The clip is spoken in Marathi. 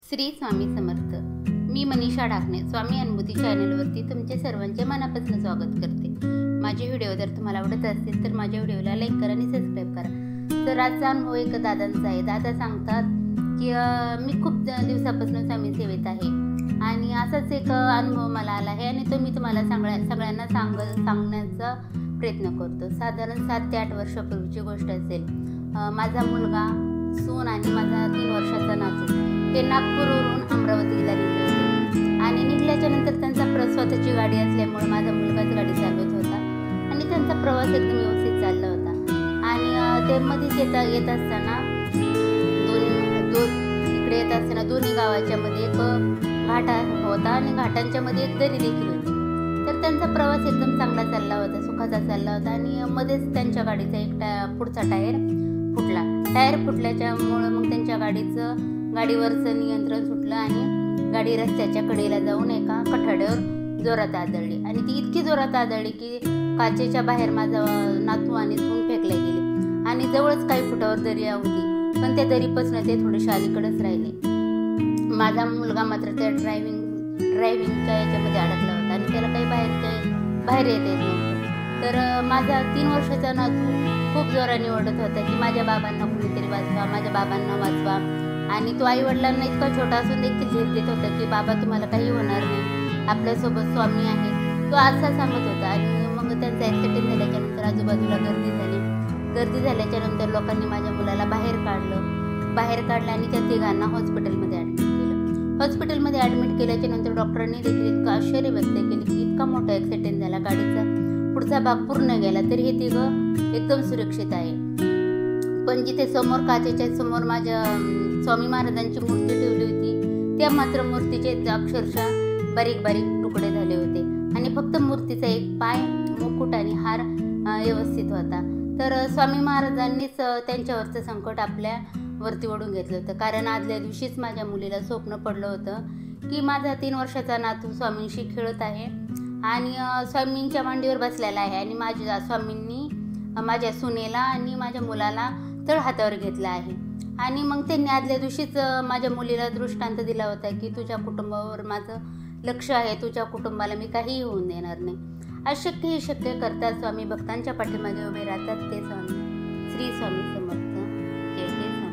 श्री स्वामी समर्थ. मी मनीषा डाकणे स्वामी अनुभूती चॅनलवरती तुमचे सर्वांचे मनापासून स्वागत करते. माझे व्हिडिओ जर तुम्हाला आवडत असतील तर माझ्या व्हिडिओला लाईक करा आणि सबस्क्राईब करा. तर आजचा अनुभव एक दादांचा आहे. दादा सांगतात की मी खूप दिवसापासून स्वामी सेवेत आहे आणि असाच एक अनुभव मला आला आहे आणि तो मी तुम्हाला सगळ्यांना सांगण्याचा प्रयत्न करतो. साधारण 7 ते 8 वर्षापूर्वीची गोष्ट असेल. माझा मुलगा, सून आणि माझा 3 वर्षाचा नातू ते नागपूरवरून अमरावतीला निघले होते आणि निघल्याच्या नंतर त्यांचा स्वतःची गाडी असल्यामुळे माझा मुलगाच गाडी चालवत होता आणि त्यांचा प्रवास एकदम व्यवस्थित चालला होता. आणि ते मध्येच येत असताना इकडे येत असताना दोन्ही गावाच्या मध्ये एक घाट होता आणि घाटांच्या मध्ये एक दरी देखील होती. तर त्यांचा प्रवास एकदम चांगला चालला होता, सुखाचा चालला होता आणि मध्येच त्यांच्या गाडीचा एक पुढचा टायर फुटला. टायर फुटल्याच्यामुळं मग त्यांच्या गाडीवरचं नियंत्रण सुटलं आणि गाडी रस्त्याच्या कडेला जाऊन एका कठाड्यावर जोरात आदळली आणि ती इतकी जोरात आदळली की काचेच्या बाहेर माझा नातू आणि सून फेकले गेले आणि जवळच काही फुटावर दरी होती, पण त्या दरीपासून ते थोडेसे अलीकडेच राहिले. माझा मुलगा मात्र त्या ड्रायव्हिंगच्या याच्यामध्ये अडकला होता आणि त्याला काही बाहेर येता येत नव्हतं. तर माझा 3 वर्षाचा नातू खूप जोराने ओरडत होता की माझ्या बाबांना कुणीतरी वाचवा, माझ्या बाबांना वाचवा. आणि तो आईवडिलांना इतका छोटा असून देखील झेप देत होता की बाबा तुम्हाला काही होणार नाही, आपल्यासोबत स्वामी आहे, तो असा सांगत होता. आणि मग त्यांचा ॲक्सिडेंट झाल्याच्यानंतर आजूबाजूला गर्दी झाल्याच्या नंतर लोकांनी माझ्या मुलाला बाहेर काढलं आणि त्या तिघांना हॉस्पिटलमध्ये ॲडमिट केल्याच्या नंतर डॉक्टरांनी देखील इतकं आश्चर्य व्यक्त केले की इतका मोठा ॲक्सिडेंट झाला, गाडीचा पुढचा भाग पूर्ण गेला तरी हे तिघं एकदम सुरक्षित आहे. पण जिथे समोर काचेच्या समोर माझ्या स्वामी महाराजांची मूर्ती ठेवली होती त्या मात्र मूर्तीचे अक्षरशः बारीक तुकडे झाले होते आणि फक्त मूर्तीचा एक पाय, मुकुट आणि हार व्यवस्थित होता. तर स्वामी महाराजांनीच त्यांच्यावरचं संकट आपल्यावरती ओढून घेतलं होतं. कारण आदल्या दिवशीच माझ्या मुलीला स्वप्न पडलं होतं की माझा 3 वर्षाचा नातू स्वामींशी खेळत आहे आणि स्वामींच्या मांडीवर बसलेला आहे आणि माझ्या स्वामींनी माझ्या सुनेला आणि माझ्या मुलाला तळ हातावर घेतला आहे. आणि मग त्यांनी आदल्या दिवशीच माझ्या मुलीला दृष्टांत दिला होता की तुझ्या कुटुंबावर माझं लक्ष आहे, तुझ्या कुटुंबाला मी काहीही होऊन देणार नाही. अशक्य हे शक्य करतात स्वामी भक्तांच्या पाठीमागे उभे राहतात ते स्वामी. श्री स्वामी समर्थ.